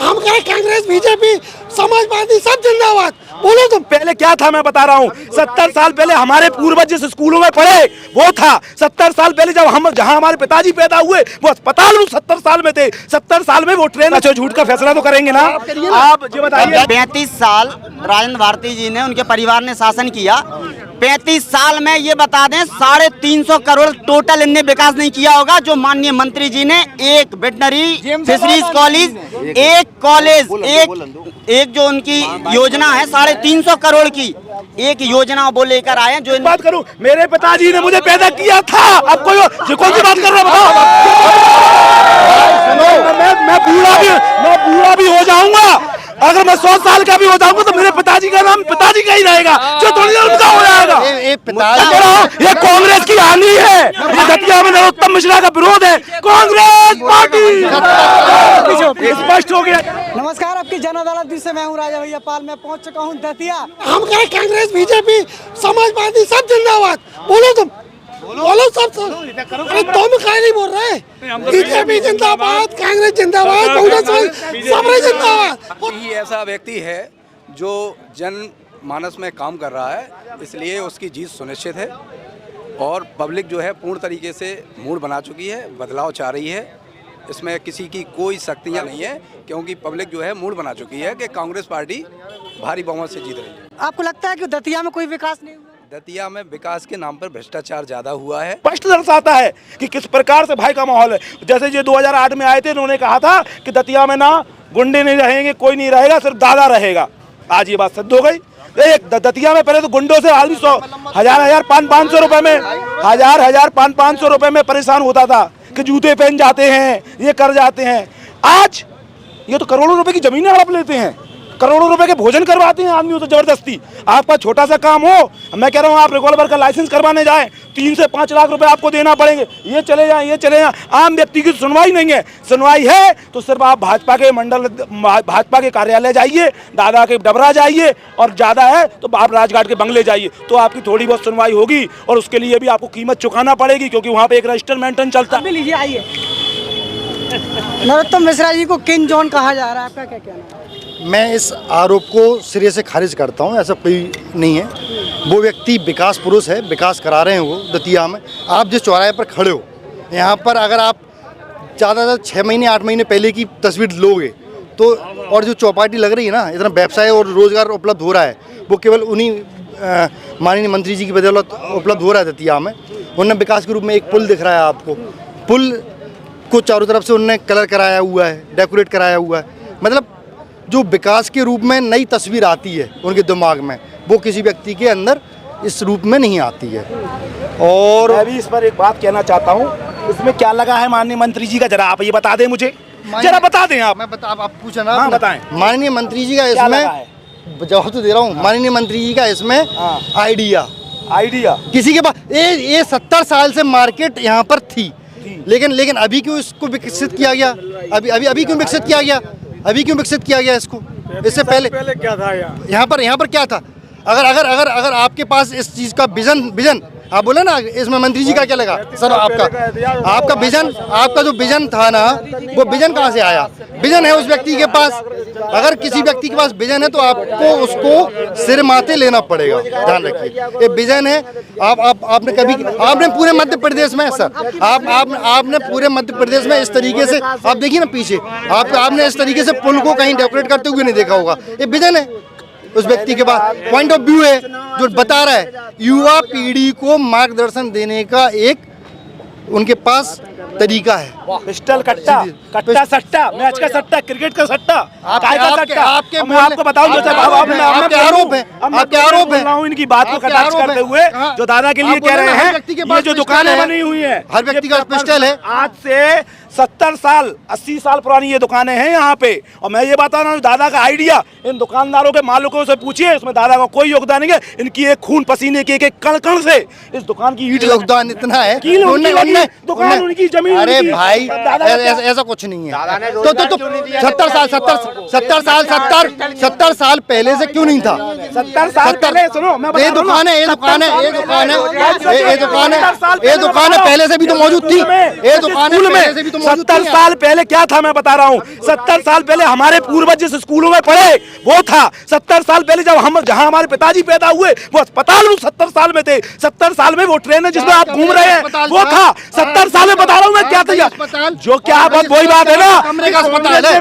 हम कहें कांग्रेस, बीजेपी, समाजवादी सब जिंदाबाद। बोलो तुम पहले क्या था, मैं बता रहा हूँ। 70 साल पहले हमारे पूर्वज जिस स्कूलों में पढ़े वो था। 70 साल पहले जब हम जहाँ हमारे पिताजी पैदा हुए वो अस्पताल में 70 साल में थे। 70 साल में वो ट्रेन अच्छा झूठ का फैसला तो करेंगे ना आप, ये बताइए। 35 साल राजेंद्र भारती जी ने, उनके परिवार ने शासन किया। 35 साल में ये बता दें 350 करोड़ टोटल इनने विकास नहीं किया होगा। जो माननीय मंत्री जी ने एक वेटनरी फिशरीज कॉलेज, एक कॉलेज, एक जो उनकी योजना है 350 करोड़ की एक योजना वो लेकर आए। जो बात करूं, मेरे पिताजी ने मुझे पैदा किया था। अब कोई कौन सी बात कर रहे हो बताओ। मैं बूढ़ा भी हो जाऊंगा। अगर मैं 100 साल का भी हो जाऊंगा तो मेरे पिताजी का नाम पिताजी का ही रहेगा, जो थोड़ी देर उनका हो जाएगा। ये कांग्रेस की हानि है। ये दतिया में नरोत्तम मिश्रा का विरोध है, कांग्रेस पार्टी। स्पष्ट हो गया। नमस्कार, आपकी जन अदालत से मैं हूँ राजा भैया पाल। मैं पहुँच चुका हूँ दतिया। हम कहें कांग्रेस, बीजेपी, समाजवादी सब जिंदाबाद। बोलो तुम, बोलो सब। अरे तुम काहे नहीं बोल रहे? बीजेपी जिंदाबाद, कांग्रेस जिंदाबाद, बहुजन सब जिंदाबाद। ही ऐसा व्यक्ति है जो जन मानस में काम कर रहा है, इसलिए उसकी जीत सुनिश्चित है। और पब्लिक जो है पूर्ण तरीके से मूड बना चुकी है, बदलाव चाह रही है। इसमें किसी की कोई सख्तियां नहीं है, क्योंकि पब्लिक जो है मूड बना चुकी है कि कांग्रेस पार्टी भारी बहुमत से जीत रही है। आपको लगता है कि दतिया में कोई विकास नहीं हुआ? दतिया में विकास के नाम पर भ्रष्टाचार ज्यादा हुआ है। स्पष्ट दर्शाता है कि किस प्रकार से भाई का माहौल है। जैसे ये 2008 में आए थे, उन्होंने कहा था कि दतिया में ना गुंडे नहीं रहेंगे, कोई नहीं रहेगा, सिर्फ दादा रहेगा। आज ये बात सिद्ध हो गई। एक दतिया में पहले तो गुंडों से आदमी 100 हजार 500 रुपए में, 500 रुपए में परेशान होता था कि जूते पहन जाते हैं, ये कर जाते हैं। आज ये तो करोड़ों रुपए की जमीनें हड़प लेते हैं, करोड़ों रुपए के भोजन करवाते हैं आदमियों से जबरदस्ती। आपका छोटा सा काम हो, मैं कह रहा हूँ आप रिवॉल्वर का लाइसेंस करवाने जाएं 3 से 5 लाख रुपए आपको देना पड़ेंगे। ये चले जाएं, ये चले जाएं। आम व्यक्ति की सुनवाई नहीं है। सुनवाई है तो सिर्फ आप भाजपा के भाजपा के कार्यालय जाइए, दादा के डबरा जाइए, और ज़्यादा है तो आप राजघाट के बंगले जाइए, तो आपकी थोड़ी बहुत सुनवाई होगी। और उसके लिए भी आपको कीमत चुकाना पड़ेगी, क्योंकि वहाँ पे एक रजिस्टर मेंटेन चलता है। लीजिए, आइए। नरोत्तम मिश्रा जी को किंग जॉन कहा जा रहा है, आपका क्या कहना है? मैं इस आरोप को सिरे से खारिज करता हूं। ऐसा कोई नहीं है। वो व्यक्ति विकास पुरुष है, विकास करा रहे हैं वो दतिया में। आप जिस चौराहे पर खड़े हो, यहाँ पर अगर आप ज़्यादा 6 महीने 8 महीने पहले की तस्वीर लोगे तो, और जो चौपाटी लग रही है ना, इतना व्यवसाय और रोज़गार उपलब्ध हो रहा है, वो केवल उन्हीं माननीय मंत्री जी की बदौलत उपलब्ध हो रहा है दतिया में। उन्होंने विकास के रूप में एक पुल दिख रहा है आपको, पुल को चारों तरफ से उन्होंने कलर कराया हुआ है, डेकोरेट कराया हुआ है। मतलब जो विकास के रूप में नई तस्वीर आती है उनके दिमाग में, वो किसी व्यक्ति के अंदर इस रूप में नहीं आती है। और मैं भी इस पर एक बात कहना चाहता हूँ, इसमें क्या लगा है माननीय मंत्री जी का, जरा आप ये बता दें मुझे, जरा बता दें आप। आप पूछा ना, हाँ, बताएं। माननीय मंत्री जी का इसमें जवाब तो दे रहा हूँ। माननीय मंत्री जी का इसमें आइडिया किसी के पास, ये 70 साल से मार्केट यहाँ पर थी, लेकिन अभी क्यों इसको विकसित किया गया? अभी क्यों विकसित किया गया? अभी क्यों विकसित किया गया इसको? इससे पहले क्या था यहाँ पर क्या था? अगर आपके पास इस चीज का विजन आप बोले ना, इसमें मंत्री जी का क्या लगा? सर आपका विजन, आपका जो विजन था ना, वो विजन कहाँ से आया? विजन है उस व्यक्ति के पास। अगर किसी व्यक्ति के पास विजन है तो आपको उसको सिर माथे लेना पड़ेगा। ध्यान रखिए, ये विजन है। आपने पूरे मध्य प्रदेश में, सर आपने पूरे मध्य प्रदेश में इस तरीके से, आप देखिए ना पीछे, आपने इस तरीके से पुल को कहीं डेकोरेट करते हुए नहीं देखा होगा। ये विजन है उस व्यक्ति के पास, पॉइंट ऑफ व्यू है जो बता रहा है। युवा पीढ़ी को मार्गदर्शन देने का एक उनके पास तरीका है। पिस्टल कट्टा सट्टा, मैच का सट्टा, क्रिकेट का सट्टा, मैं आपको बताऊं, आपके आरोप है इनकी बात को कटाक्ष करते हुए, जो दादा के लिए कह रहे हैं, ये जो दुकानें बनी हुई है, हर व्यक्ति का पिस्टल है। आज से 70 साल 80 साल पुरानी ये दुकानें हैं यहाँ पे। और मैं ये बता रहा हूँ, दादा का आइडिया, इन दुकानदारों के मालिकों से पूछिए, इसमें दादा का कोई योगदान नहीं है। इनकी एक खून पसीने के एक कण कण से इस दुकान की ईंट योगदान इतना है, दुकान उनकी जमीन। अरे भाई ऐसा कुछ नहीं है। तो 70 साल पहले से क्यों नहीं था? 70 साल पहले सुनो, मैं बता ये दूं ना, दुकान है, ये दुकान है, ये दुकान है, ये दुकान है, 70 साल ये दुकान है पहले से भी तो मौजूद थी। ये दुकान है स्कूल पहले से भी तो में मौजूद 70 थी। साल पहले क्या था मैं बता रहा हूँ। 70 साल पहले हमारे पूर्वज जिस स्कूलों में पढ़े वो था। 70 साल पहले जब हम जहाँ हमारे पिताजी पैदा हुए वो अस्पताल वो 70 साल में थे। 70 साल में वो ट्रेन है जिसमें आप घूम रहे हैं वो था। 70 साल में बता रहा हूँ मैं क्या था जो क्या बात वही बात है ना। कमरे का अस्पताल है,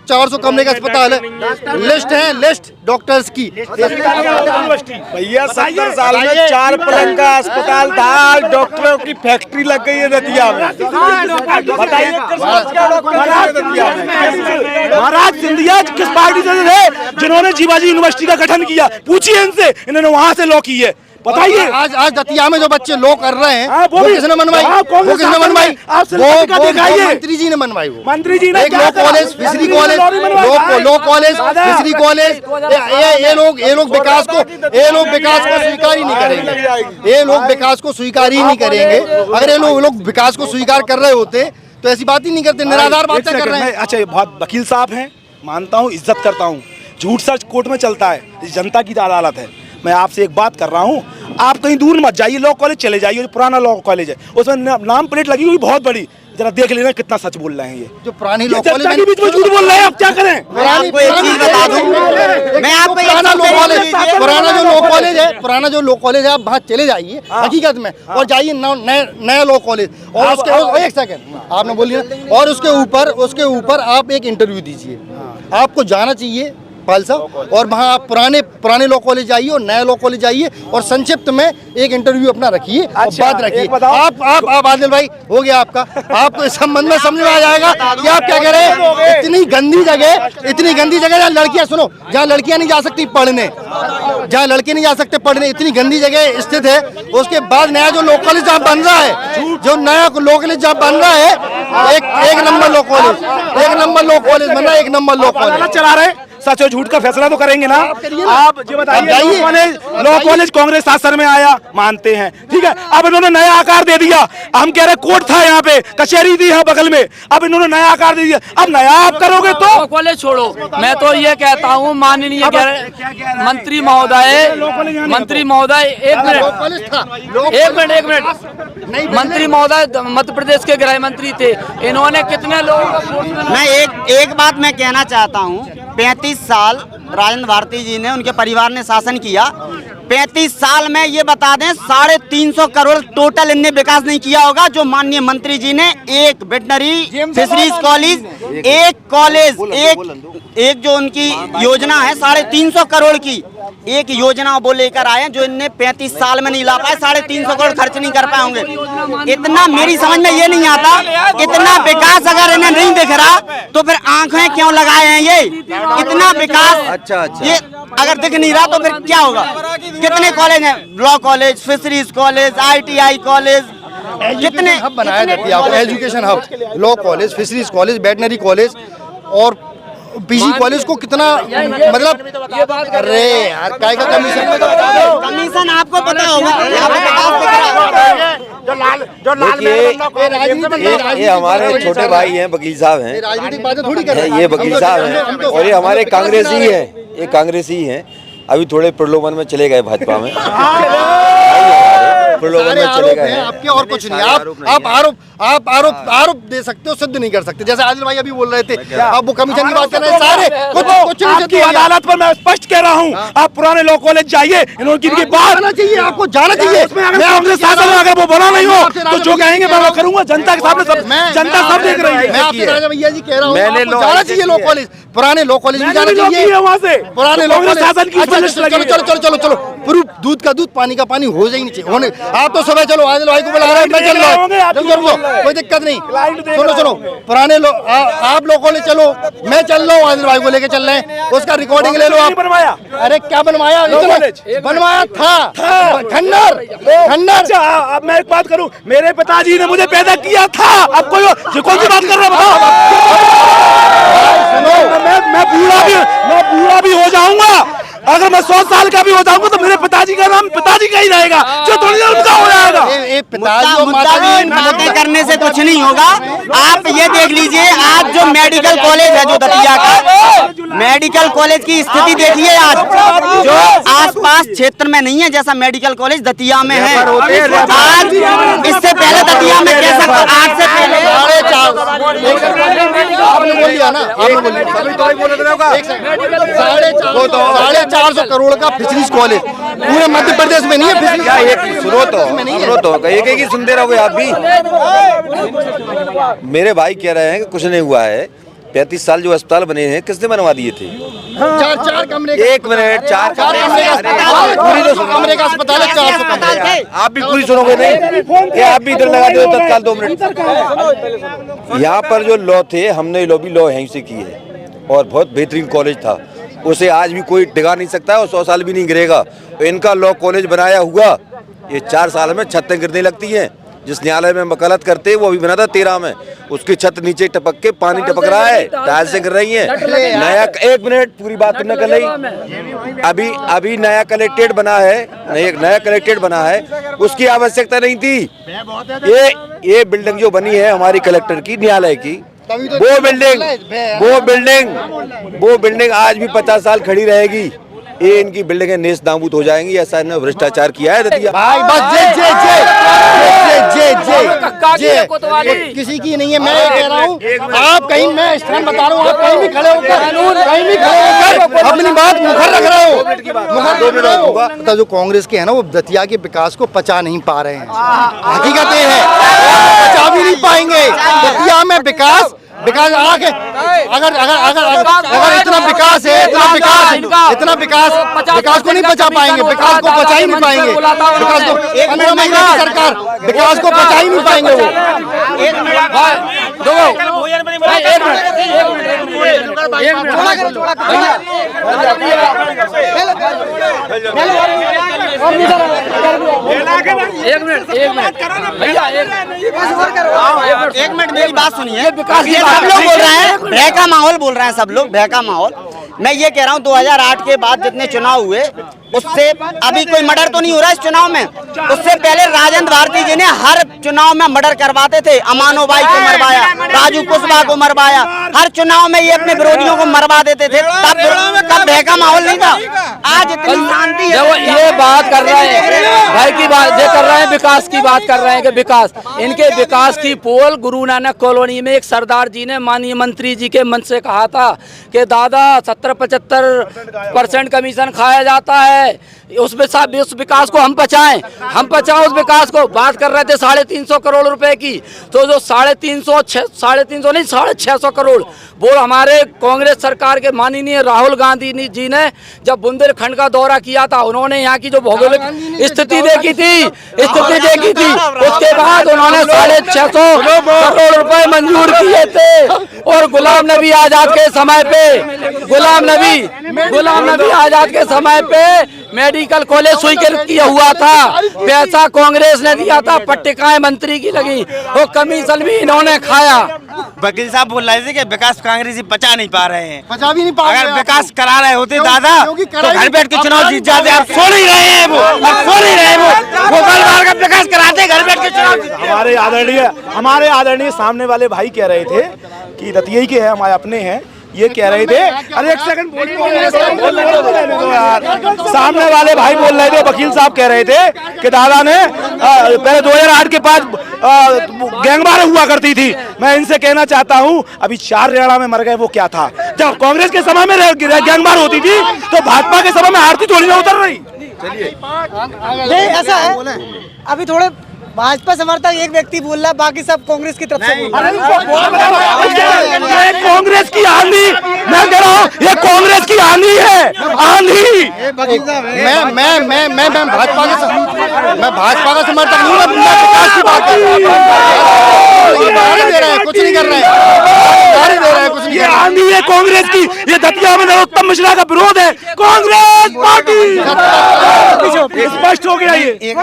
400 कमरे का अस्पताल है। लिस्ट है, लिस्ट डॉक्टर्स की। भैया 70 साल में 4 पलंग का अस्पताल था, डॉक्टरों की फैक्ट्री लग गई है दतिया में। बताइए महाराज सिंधिया किस पार्टी से थे जिन्होंने जीवाजी यूनिवर्सिटी का गठन किया? पूछिए इनसे, इन्होंने वहां से लॉ की है। बताइए आज दतिया में जो बच्चे लॉ कर रहे हैं वो वो भी- किसने मनवाई? हाँ, वो किसने मनवाई? वो मंत्री जी ने मनवाई। वो मंत्री जी ने एक क्या लॉ करा? College, fishery college, law college, fishery college, ये लोग विकास को स्वीकार ही नहीं करेंगे। ये लोग विकास को स्वीकार ही नहीं करेंगे। अगर ये लोग विकास को स्वीकार कर रहे होते तो ऐसी बात ही नहीं करते, निराधार बातें कर रहे हैं। अच्छा, ये बहुत वकील साहब हैं, मानता हूँ, इज्जत करता हूँ। झूठ सच कोर्ट में चलता है, ये जनता की अदालत है। मैं आपसे एक बात कर रहा हूँ, आप कहीं दूर मत जाइए, लॉ कॉलेज चले जाइए, जो पुराना लॉ कॉलेज है उसमें नाम प्लेट लगी हुई बहुत बड़ी, जरा देख लेना कितना सच बोल रहे हैं। ये जो पुरानी ये लॉ जनता कॉलेज के बीच में झूठ बोल रहे हैं, आप क्या करें? मैं आपको एक चीज बता दूं, मैं आपको एक पुराना चीज लॉ कॉलेज, दीजिए। पुराना जो लॉ कॉलेज है, आप वहाँ चले जाइए हकीकत में और जाइए नया लॉ कॉलेज और उसके एक सेकंड आपने बोली ना, और उसके ऊपर आप एक इंटरव्यू दीजिए। आपको जाना चाहिए पाल साहब, और वहाँ आप पुराने लॉ कॉलेज जाइए और नया लॉ कॉलेज जाइए और संक्षिप्त में एक इंटरव्यू अपना रखिए और बात रखिए। आप आदिल भाई हो गया आपका, आपको इस संबंध में समझ में आ जाएगा कि आप क्या करें। इतनी गंदी जगह जहाँ लड़कियां, सुनो, जहाँ लड़कियां नहीं जा सकती पढ़ने, जहाँ लड़के नहीं जा सकते पढ़ने, इतनी गंदी जगह स्थित है। उसके बाद नया जो लॉ कॉलेज जहाँ बन रहा है, जो नया लॉ कॉलेज जहाँ बन रहा है, एक नंबर लॉ कॉलेज बन रहा है, एक नंबर लॉ कॉलेज चला रहे। सच और झूठ का फैसला तो करेंगे ना आप। जो बताइए, लॉ कॉलेज कांग्रेस शासन में आया, मानते हैं, ठीक है। अब इन्होंने नया आकार दे दिया। हम कह रहे कोर्ट था यहाँ पे, कचहरी थी यहाँ बगल में, अब इन्होंने नया आकार दे दिया। अब नया आप करोगे तो कॉलेज छोड़ो। मैं तो ये कहता हूँ माननीय मंत्री महोदय, एक मिनट, मंत्री महोदय मध्य प्रदेश के गृह मंत्री थे, इन्होंने कितने लोगों को मैं एक बात मैं कहना चाहता हूँ, 35 साल राजेंद्र भारती जी ने, उनके परिवार ने शासन किया। 35 साल में ये बता दें 350 करोड़ टोटल इनने विकास नहीं किया होगा, जो माननीय मंत्री जी ने एक वेटनरी फिशरीज कॉलेज, एक जो उनकी योजना है 350 करोड़ की एक योजना वो लेकर आए, जो इनने 35 साल में नहीं ला पाए। 350 करोड़ खर्च नहीं कर पाए होंगे। इतना मेरी समझ में ये नहीं आता, इतना विकास अगर इन्हें नहीं दिख रहा तो फिर आंखें क्यों लगाए हैं? ये इतना विकास अच्छा ये अगर दिख नहीं रहा तो फिर क्या होगा? कितने कॉलेज हैं? Law college, fisheries college, ITI college, कितने हब बनाया जाती है आपको, education hub, law college, fisheries college, veterinary college और पीजी कॉलेज को कितना मतलब, अरे यार काय का कमीशन आपको पता होगा। ये हमारे छोटे भाई हैं, वकील साहब हैं, राजनीतिक बातें थोड़ी कर रहे हैं, ये वकील साहब हैं और ये हमारे कांग्रेसी हैं, ये कांग्रेसी हैं। अभी थोड़े प्रलोभन में चले गए भाजपा में, प्रलोभन में चले गए हैं आपके, और कुछ नहीं। आप आरोप दे सकते हो, सिद्ध नहीं कर सकते। जैसे आदिल भाई अभी बोल रहे थे, आप वो कमीशन की बात कर रहे हैं, सारे कुछ आपकी अदालत पर मैं स्पष्ट कह रहा हूँ, आप पुराने लॉ कॉलेज जाइए, इनकी बात जाना चाहिए, आपको जाना चाहिए। मैं कांग्रेस शासन में अगर वो बना नहीं हो तो जो कहेंगे मैं वो करूंगा। जनता के सामने सब, जनता सब देख रही है। मैं आपसे राजा भैया जी कह रहा हूँ, मैंने आपको जाना चाहिए लॉ कॉलेज, पुराने लॉ कॉलेज भी जाना चाहिए वहाँ से, पुराने लॉ कॉलेज। शासन की चलो प्रूफ, दूध का दूध पानी का पानी हो जाए नहीं चाहिए। आप तो सुबह चलो, आदिल भाई को बुला रहे हैं, मैं चल रहा हूँ, कोई दिक्कत नहीं। सुनो पुराने आप लोग कॉलेज चलो, मैं चल रहा हूँ, आदिल भाई को लेके चल रहे हैं, उसका रिकॉर्डिंग ले लो आप। बनवाया? अरे क्या बनवाया? बनवाया था खंडर। अब मैं एक बात करूं, मेरे पिताजी ने मुझे पैदा किया था। अब कौन सी बात कर रहे हैं बताओ? मैं बूढ़ा भी हो जाऊंगा, अगर मैं 100 साल का भी हो जाऊंगा तो मेरे पिताजी का नाम पिताजी का ही रहेगा, जो थोड़ी देर उनका हो जाएगा। बातें करने से कुछ नहीं होगा। आप ये देख लीजिए, आज जो मेडिकल कॉलेज है जो दतिया का, मेडिकल कॉलेज की स्थिति देखिए आज, जो आसपास क्षेत्र में नहीं है जैसा मेडिकल कॉलेज दतिया में है। आज इससे पहले दतिया में कैसा, आज से पहले 450 करोड़ का फिशरीज कॉलेज पूरे मध्य प्रदेश में नहीं है। क्या एक सुनो तो एक ही सुनते रहोगे आप भी। मेरे भाई कह रहे हैं कि कुछ नहीं हुआ है। 35 साल जो अस्पताल बने हैं किसने बनवा दिए थे? चार कमरे, एक मिनट, चार कमरे का अस्पताल है, 400 कमरे। आप भी पूरी सुनोगे नहीं कि आप भी इधर लगा दो तत्काल 2 मिनट। यहाँ पर जो लॉ थे, हमने लॉबी लॉ यहीं से की है और बहुत बेहतरीन कॉलेज था, उसे आज भी कोई टिका नहीं सकता है और 100 साल भी नहीं गिरेगा। इनका लॉ कॉलेज बनाया हुआ ये 4 साल में छतें गिरने लगती हैं। जिस न्यायालय में वकालत करते वो अभी बना था 13 में, उसकी छत नीचे टपक के पानी टपक रहा है, टाइल से गिर रही है। नया, एक मिनट पूरी बात करने कर रही, अभी नया कलेक्ट्रेट बना है, नया कलेक्ट्रेट बना है, उसकी आवश्यकता नहीं थी। ये बिल्डिंग जो बनी है हमारी कलेक्टर की, न्यायालय की, वो बिल्डिंग आज भी 50 साल खड़ी रहेगी। ये इनकी बिल्डिंगें नेस्त नाबूद हो जाएंगी, ऐसा इन्होंने भ्रष्टाचार किया है दतिया। भाई बस जे किसी की नहीं है। मैं ये कह रहा हूँ, आप कहीं, मैं स्टैंड बता रहा हूँ, आप कहीं भी खड़े होकर अपनी बात मुखर रख रहे हो। जो कांग्रेस के है ना, वो दतिया के विकास को पचा नहीं पा रहे हैं। हकीकत ये है, पचा भी नहीं पाएंगे दतिया में विकास आगे। अगर इतना विकास है, इतना विकास को नहीं बचा पाएंगे, विकास को बचा ही नहीं पाएंगे, विकास को सरकार विकास को बचा ही नहीं पाएंगे वो। एक मिनट मेरी बात सुनिए। सब लोग बोल रहे हैं भय का माहौल, बोल रहे हैं सब लोग भय का माहौल। मैं ये कह रहा हूँ 2008 के बाद जितने चुनाव हुए उससे अभी कोई मर्डर तो नहीं हो रहा इस चुनाव में। उससे पहले राजेंद्र भारती जी ने हर चुनाव में मर्डर करवाते थे। अमानो बाई को मरवाया, राजू कुशवाहा को मरवाया, हर चुनाव में ये अपने विरोधियों को मरवा देते थे। तब भय का माहौल नहीं था। आज इतनी शांति है। ये बात कर रहे हैं भाई की बात ये कर रहे हैं, विकास की बात कर रहे हैं कि विकास, इनके विकास की पोल गुरु नानक कॉलोनी में एक सरदार जी ने माननीय मंत्री जी के मन से कहा था कि दादा 70-75% कमीशन खाया जाता है, उसमें उस विकास को हम बचाएं उस विकास को। बात कर रहे थे 350 करोड़ रुपए की, तो जो 350 नहीं 650 करोड़ वो हमारे कांग्रेस सरकार के माननीय राहुल गांधी जी ने जब बुंदेलखंड का दौरा किया था, उन्होंने यहाँ की जो भौगोलिक स्थिति देखी थी उसके बाद उन्होंने 650 करोड़ रुपए मंजूर किए थे। और गुलाम नबी आजाद के समय के समय पे मेडिकल कॉलेज स्वीकृत किया हुआ था, पैसा कांग्रेस ने दिया था, पट्टिकाएं मंत्री की लगी, वो कमीशन भी इन्होंने खाया। वकील साहब बोल रहे थे कि विकास कांग्रेसी पचा नहीं पा रहे हैं। पचा भी नहीं पा रहे। अगर विकास करा रहे होते दादा तो घर बैठ के चुनाव जीत जाते। अब सो नहीं रहे हैं वो कल बार का विकास कराते, घर बैठ के चुनाव। हमारे आदरणीय सामने वाले भाई कह रहे थे कि दतिया के हैं, हमारे अपने हैं, ये कह रहे थे। अरे एक सेकंड सामने वाले भाई बोल रहे थे, वकील साहब कह रहे थे कि दादा ने पहले 2008 के बाद गैंगवार हुआ करती थी। मैं इनसे कहना चाहता हूं, अभी 4 रेड़ा में मर गए, वो क्या था? जब कांग्रेस के समय में गैंगवार होती थी तो भाजपा के समय में आरती थोड़ी ना उतर रही। चलिए ऐसा है, अभी थोड़े भाजपा समर्थक एक व्यक्ति बोल रहा है, बाकी सब कांग्रेस की तरफ से बोल रहे हैं। कांग्रेस की आंधी, मैं कह रहा हूँ ये कांग्रेस की आंधी है, आंधी। मैं भाजपा का समर्थक नहीं हूँ, मैं विकास की बात कर रहा हूँ। कुछ नहीं कर रहे हैं, कुछ नहीं। ये आंधी है कांग्रेस की, ये दतिया में नरोत्तम मिश्रा का विरोध है कांग्रेस पार्टी। स्पष्ट हो गया ये।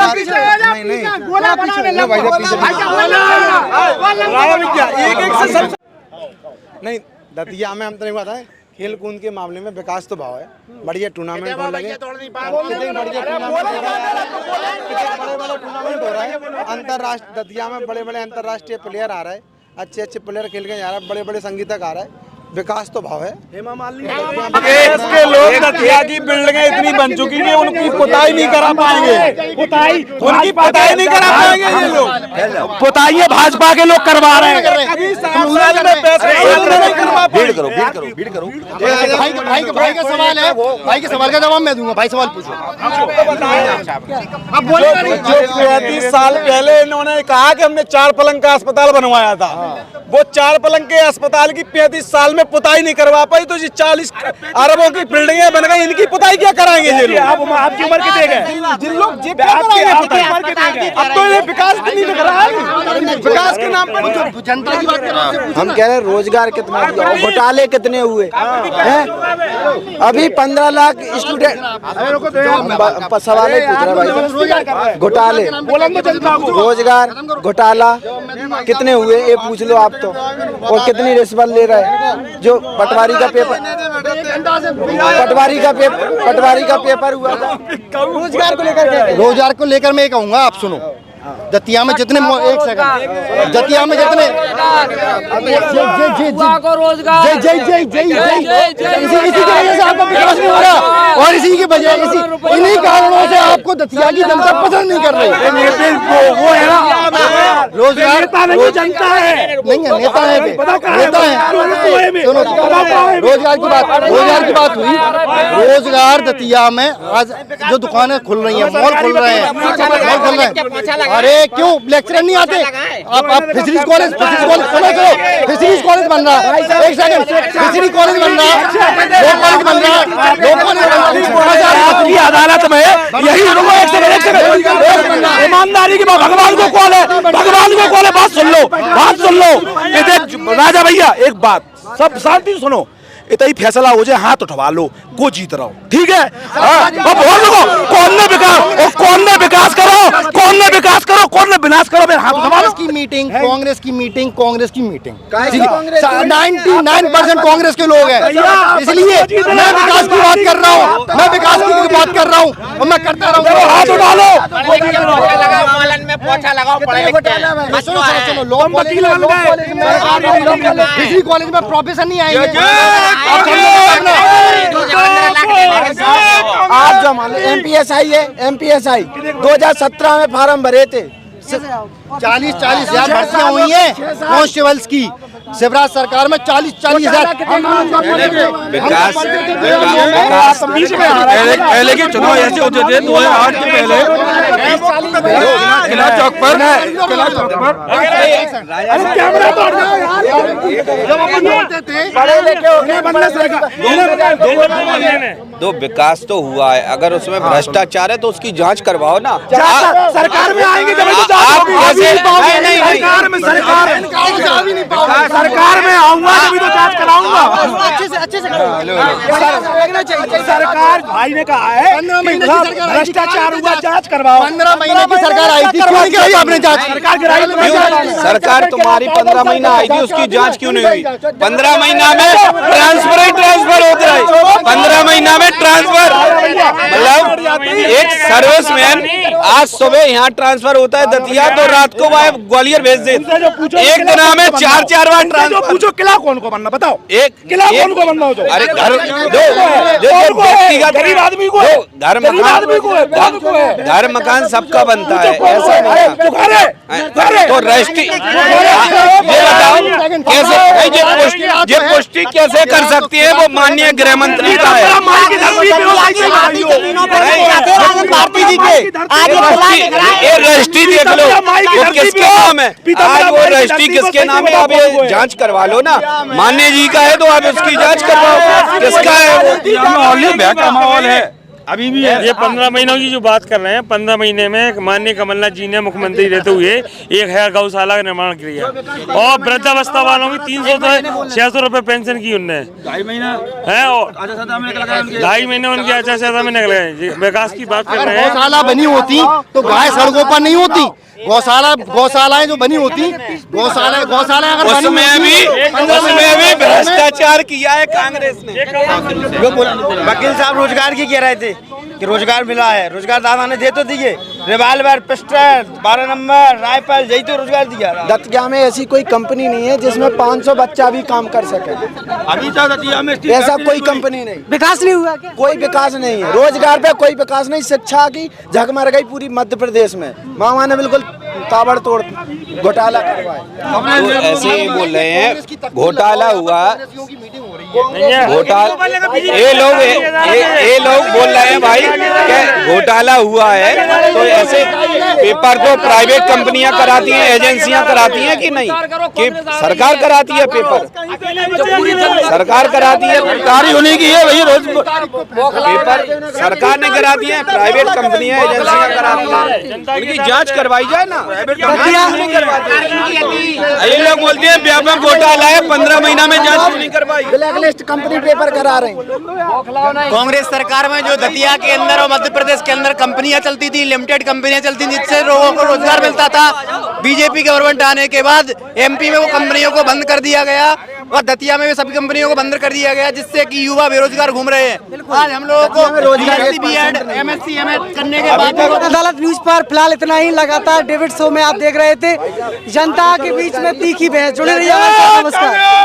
नहीं दतिया में हम तो नहीं हुआ था, खेल कूद के मामले में विकास तो भाव है, बढ़िया टूर्नामेंट होने लगे, कितने बढ़िया टूर्नामेंट हो रहा है। अंतर्राष्ट्रीय दतिया में बड़े बड़े अंतर्राष्ट्रीय प्लेयर आ रहे हैं, अच्छे अच्छे प्लेयर खेल के जा रहे हैं, बड़े बड़े संगीतक आ रहे हैं, विकास तो भाव है। देश के लोग दतिया की बिल्डिंगें इतनी बन चुकी है उनकी पुताई नहीं करा पाएंगे, उनकी पुताई नहीं करा पाएंगे ये लोग। पुताई भाजपा के लोग करवा रहे हैं। भाई का सवाल है, भाई के सवाल का जवाब मैं दूंगा। भाई सवाल पूछो। अब बोलिए। जो 35 साल पहले इन्होंने कहा कि हमने 4 पलंग का अस्पताल बनवाया था, वो 4 पलंग के अस्पताल की 35 साल में पुताई नहीं करवा पाई, तो ये 40 अरबों की बिल्डिंगें बन गई, इनकी पुताई क्या कराएंगे ये लोग? आपकी उम्र कितने हैं? जिन लोग अब तो ये विकास नहीं दिख रहा है, विकास के नाम पर जनता की बात कर रहे हैं। हम कह रहे हैं रोजगार कितना दिया, घोटाले कितने हुए हैं? अभी 15 लाख स्टूडेंट, सवाल ही पूछ रहा भाई, घोटाले, रोजगार घोटाला कितने हुए ये पूछ लो आप तो, और कितनी रिश्वत ले रहे हैं। जो पटवारी का पेपर हुआ था, रोजगार को लेकर मैं कहूँगा, आप सुनो। दतिया में जितने एक सेकंड, दतिया में जितने इसी की वजह से आपका विकास नहीं हो रहा, और इसी की वजह इन्हीं कारणों से आपको दतिया की जनता पसंद नहीं कर रही। वो है ना रोजगार जनता है, नहीं है नेता है, नेता है। सुनो, रोजगार की बात हुई। रोजगार दतिया में आज जो दुकानें खुल रही हैं, मॉल खुल रहे हैं। अरे क्यों लेक्चरर नहीं आते? आप फिशरीज कॉलेज सुनो, फिशरीज कॉलेज बन रहा है, एक सेकंड, फिशरी कॉलेज बन रहा है, लॉ कॉलेज बन रहा है, आपकी अदालत में यही ईमानदारी की भगवान को कॉल है, बात सुन लो। राजा भैया एक बात, सब शांति सुनो, इतना ही फैसला हो जाए, हाथ उठवा लो, को जीत रहा हूँ, ठीक है? कौन ने विकास करो, कौन ने विनाश करो, मेरे हाथ उठवा लो। कांग्रेस की मीटिंग 99% कांग्रेस के लोग हैं, इसलिए मैं विकास की बात कर रहा हूँ, और मैं करता रहूँ। हाथ उठा लो। किसी कॉलेज में प्रोफेसर नहीं आएंगे। आप जो मान लो MPSI है, MPSI 2017 में फार्म भरे थे, 40,000 भर्तियां हुई हैं कांस्टेबल्स की। शिवराज सरकार में 40,000 पहले के चुनाव ऐसे होते थे 2008 के पहले किला चौक पर तो विकास तो हुआ है, अगर उसमें भ्रष्टाचार है तो उसकी जांच करवाओ ना। सरकार में आएंगे सरकार में आऊंगा तभी तो जांच कराऊंगा। अच्छे से सरकार भाई ने कहा है भ्रष्टाचार हुआ, जांच करवाओ। 15 महीने की सरकार आई थी, क्यों नहीं कराई आपने जांच? सरकार तुम्हारी 15 महीना आई थी, उसकी जांच क्यों नहीं हुई? 15 महीना में ट्रांसफर होते रहे, 15 महीना में ट्रांसफर। मतलब एक सर्विसमैन आज सुबह यहाँ ट्रांसफर होता है दतिया, तो रात को वह ग्वालियर भेज दे। एक दिन में 4 बार ट्रांसफर। पूछो किला कौन को बनना, बताओ। एक किला कौन को बनना हो? अरे घर गरीब आदमी को, घर मकान सबका बनता है, ऐसा नहीं है। तो राष्ट्रीय ये बताओ कैसे ये पुष्टि कैसे कर सकती है? वो माननीय गृह मंत्री का है। ये रजिस्ट्री देख लो, वो किसके नाम है? आज वो रजिस्ट्री किसके नाम है? आप ये जांच करवा लो ना। मान्य जी का है तो आप उसकी जांच करवाओ, किसका है? माहौल है। अभी भी है। ये 15 महीनों की जो बात कर रहे हैं, 15 महीने में माननीय कमलनाथ जी ने मुख्यमंत्री रहते हुए 1000 गौशाला का निर्माण किया और वृद्धावस्था वालों की 300 से 600 रुपए पेंशन की उनने 2.5 महीना है और 2.5 महीने उनके अच्छा से में निकल गए। विकास की बात कर रहे हैं। गौशाला बनी होती तो गाय सड़कों पर नहीं होती। गौशालाएं जो बनी होती, गौशालाएं अगर बनी उसमें भी भ्रष्टाचार किया है कांग्रेस ने। वकील साहब रोजगार की कह रहे थे कि रोजगार मिला है, रोजगार दादा ने दे तो दिए, रिवाल्वर, पिस्टल, 12 नंबर, राइफल, यही तो रोजगार दिया। दतिया में ऐसी कोई कंपनी नहीं है जिसमें 500 बच्चा भी काम कर सके। अभी तो दतिया में ऐसा कोई कंपनी नहीं, विकास नहीं हुआ क्या? कोई विकास नहीं है, रोजगार पे कोई विकास नहीं। शिक्षा की झकमर गई पूरी मध्य प्रदेश में। मामा ने बिल्कुल ताबड़तोड़ घोटाला करवाया। तो ऐसे ही बोल रहे हैं घोटाला हुआ, घोटाला ये लोग बोल रहे हैं भाई कि घोटाला हुआ है। तो ऐसे पेपर तो प्राइवेट कंपनियां कराती हैं, एजेंसियां कराती हैं कि नहीं, कि सरकार कराती है पेपर? सरकार कराती है, सरकारी होने की है भाई। रोज पेपर सरकार ने करा दिए, प्राइवेट कंपनियां एजेंसियां कराती हैं, उनकी जांच करवाई जाए ना। ये लोग बोलते हैं व्यापक घोटाला है, 15 महीना में जांच नहीं करवाई। ब्लैक लिस्ट कंपनी पेपर करा रहे हैं। कांग्रेस सरकार में जो दतिया के अंदर और मध्य प्रदेश के अंदर कंपनियां चलती थी, लिमिटेड कंपनियां चलती थी, जिससे लोगों को रोजगार मिलता था, बीजेपी गवर्नमेंट आने के बाद एमपी में वो कंपनियों को बंद कर दिया गया और दतिया में भी सभी कंपनियों को बंद कर दिया गया, जिससे कि युवा बेरोजगार घूम रहे हैं। आज हम लोगों को रोजगार बीएड, एमएससी, एमएड करने के बाद अदालत न्यूज पर फिलहाल इतना ही। लगातार डेविड शो में आप देख रहे थे जनता के बीच में तीखी बहस। जुड़े रहिए हमारे साथ। नमस्कार।